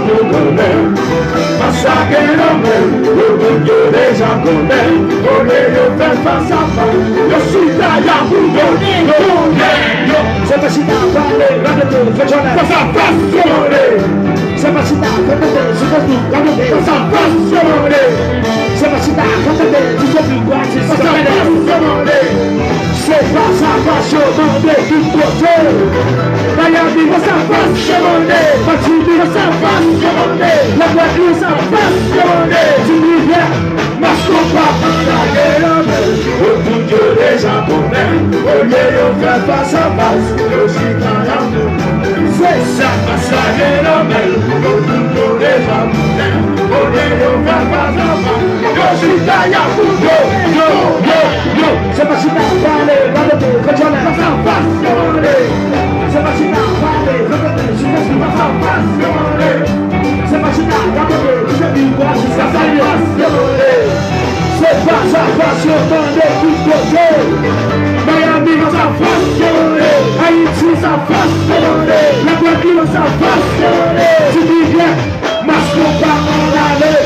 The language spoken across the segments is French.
condamné. Massacre l'homme, le bon Dieu déjà connaît. On est le fait face à face. Je suis là pour donner. C'est pas si t'as parlé, regardez, fais j'en ai. Ça passe, c'est pas si t'as regardé, c'est pas tout, regardez, ça passe, c'est pas si t'as regardé, tu sais plus quoi, c'est ça passe, c'est pas ça passe, demandez tout côté. D'ailleurs, dis ça passe, demandez, pas tu dis ça passe, demandez, la voiture ça passe, demandez, tu dis bien, masque pas, la gueule, au bout de les japonais, au lieu de faire face à face, je suis dans la c'est ça, ça est normal, au bout de les japonais, au lieu de faire face à face, je suis dans la c'est pas si t'as parlé, regardez, quand j'en ai face à face, c'est pas si t'as parlé, regardez, je suis face à face, c'est pas si t'as regardé, je suis quoi, c'est ça passe, c'est pas ça passe, j'entendais tout côté, Miami ça passe, Haïti ça passe, la Guadeloupe ça passe, tu dis bien, masque pas en aller.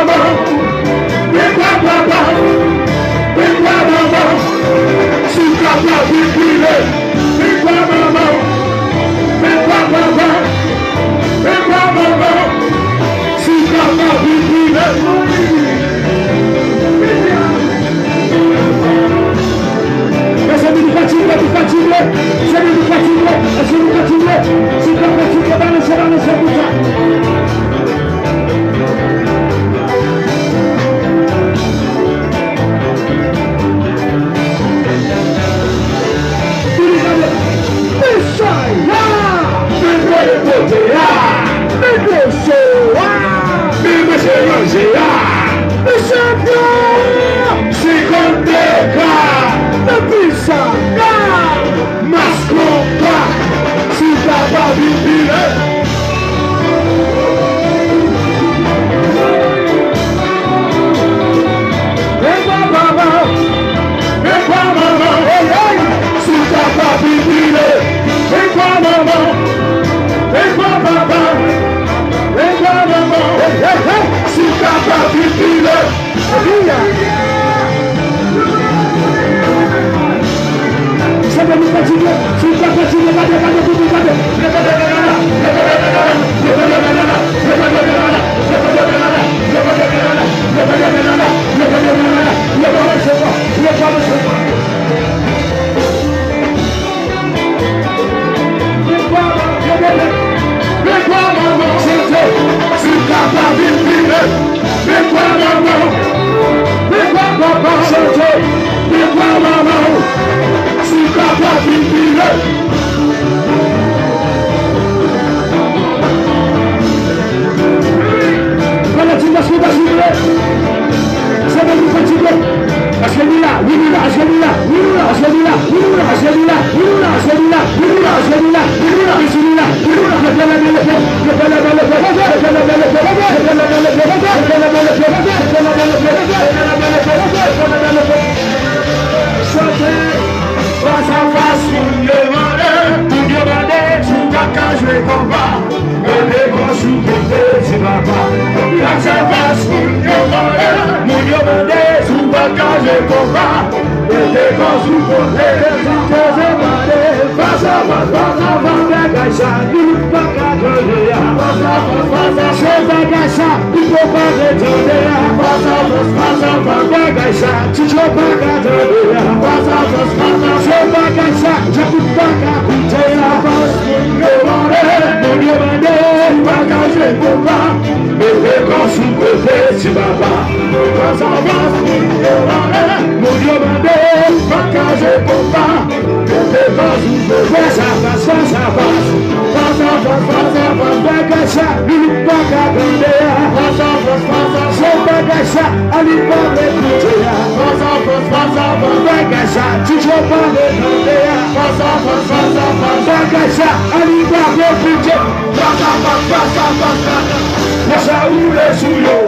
Hey, bagages combat, et des grands souffles, et des cités émalées, face à face, bagages, nous bagages, c'est bagages, il faut pas retourner, face à face, bagages, tu ne peux pas retourner, face à face, c'est bagages, je ne peux pas écouter, mon Dieu, bagages combat, et des grands souffles, c'est papa, face à face, mon Dieu, bagages combat, et des grands souffles, face à face, bagacha, il pas qu'à grandir. C'est bagacha, il pas l'écouter. Bagacha, tu ne peux pas l'écouter. Bagacha, il pas l'écouter. Bagacha, où les souillons.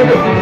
No,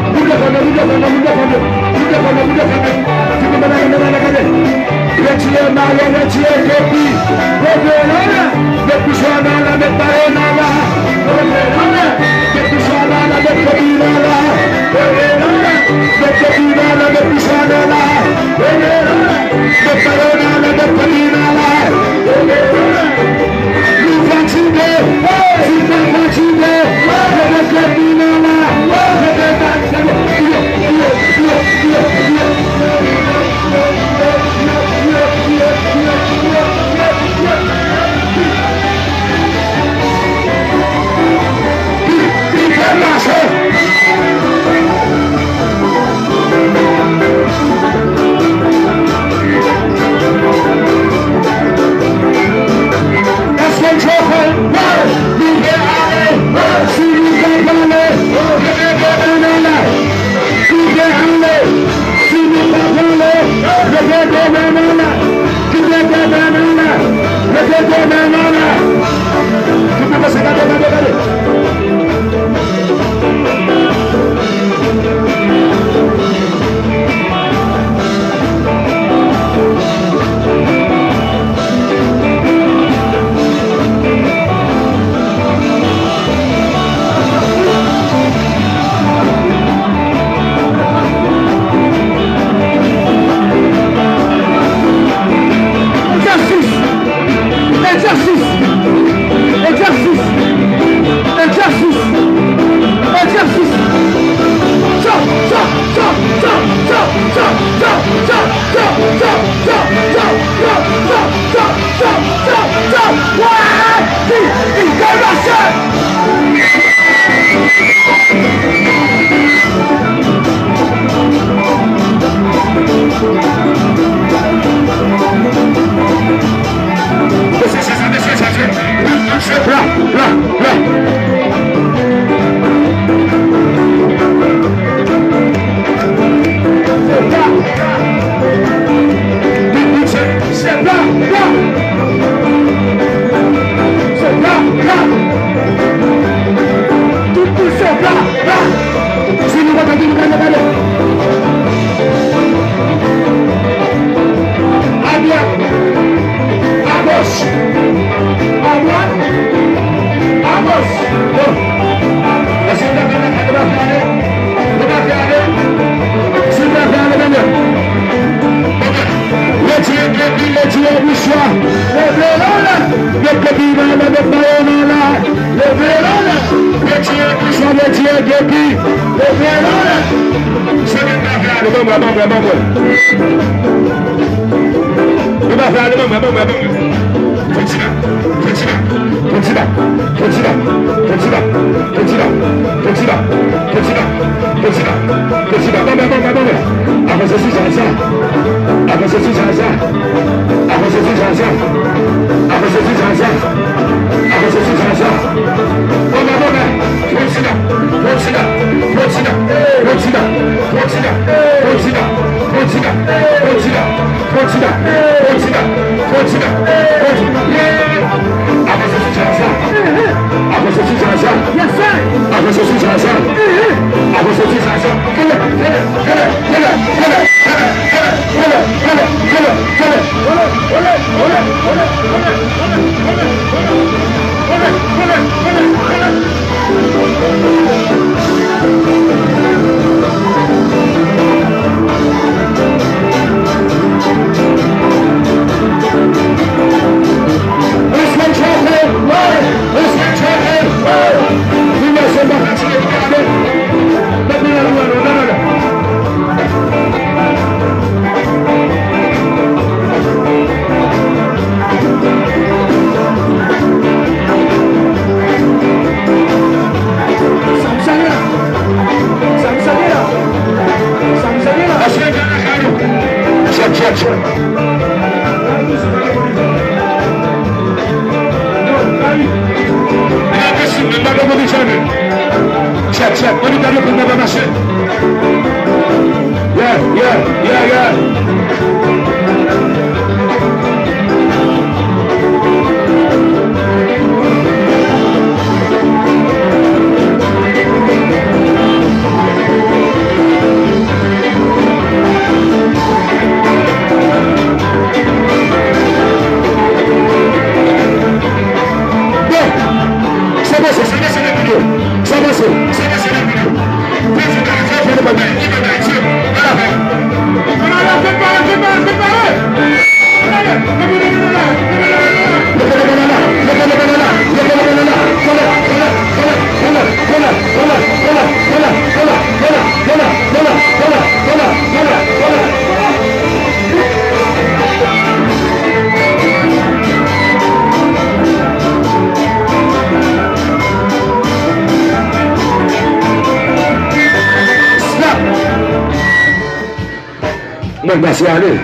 Moi, merci à aller.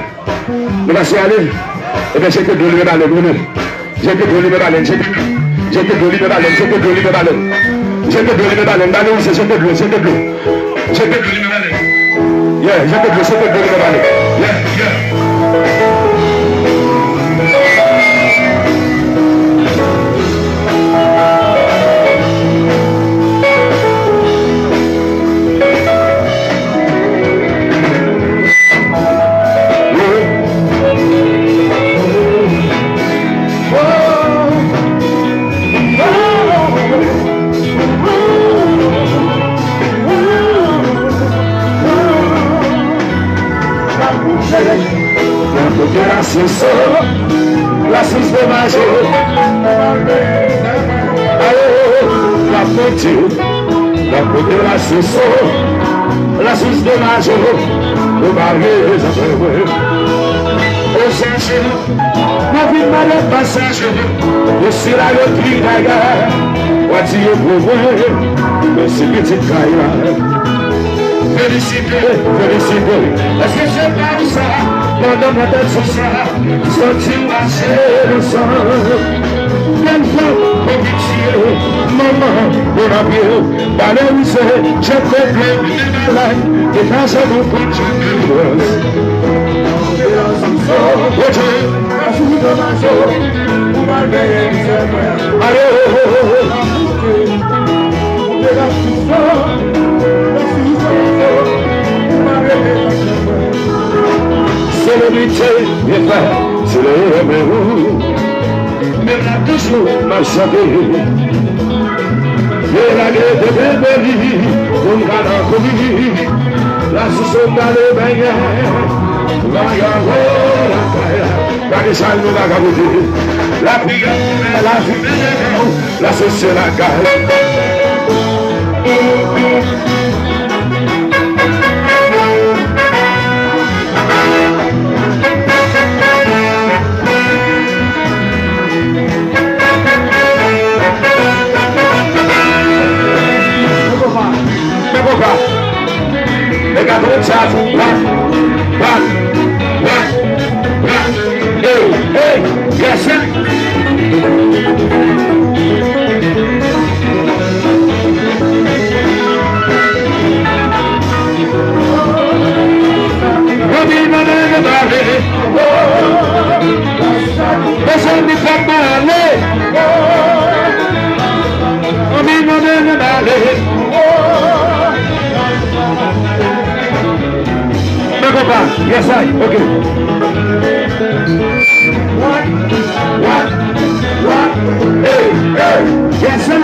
Merci à aller. Eh bien, j'ai que de l'huile de baleine. J'ai que de l'huile de baleine. J'ai que de l'huile de baleine. J'ai que de l'huile de baleine. J'ai que de l'huile de baleine. Baleine, c'est j'ai que de l'eau. J'ai que de l'eau. J'ai que de l'huile de baleine. Yeah, j'ai que de l'eau. J'ai que de l'huile de baleine. Yeah, yeah. La source de magie, la pointe, la source de magie, le mari des affaires. Au sens, ma vie m'a le passage, je suis là le cri d'ailleurs, voici pour moi, merci petite caille. Félicitez, félicitez, est-ce que c'est pas ça? Pendant ma tête sur ça, sorti marcher le sang. Même fois, conviction, maman, mon avion, balancé, je fais plein de malades, et quand ça vous prend, je me brosse. Célébrité, mes frères, c'est le héros. Mais là, toujours m'a chanté. Et la gueule de bébé, on va dans le commis. La sauce dans le bain, la gare, la décharge de la gaboute. La prière, la fumée, la sauce, la gare. They got the shots. Rock. Hey, yes, sir. Yes, I. Okay. What? Hey. Yes, sir.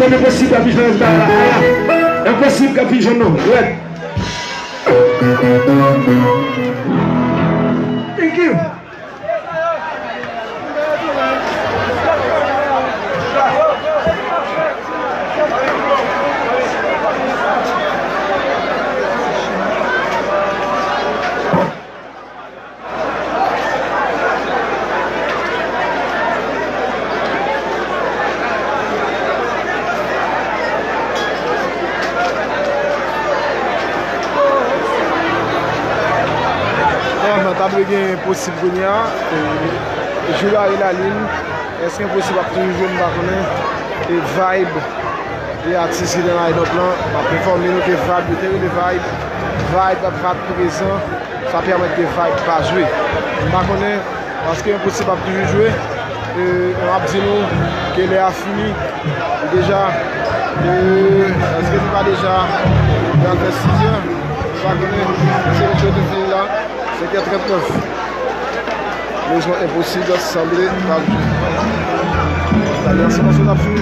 c'est impossible à pigeon là. Impossible à pigeon non. Ouais. Thank you. C'est possible de jouer à la ligne. Est-ce que c'est possible de jouer et vibe et artistes dans la plan, ma performer nous que vibe, vibe à présent, ça permet que vibe pas jouer. Parce que c'est impossible de toujours jouer. On a dit nous que l'air fini déjà. Est-ce que c'est pas déjà dans les 6 heures? C'est une chose de fini là. C'est 4-39. Les gens impossibles de s'assembler. Merci pour ce que tu as fait.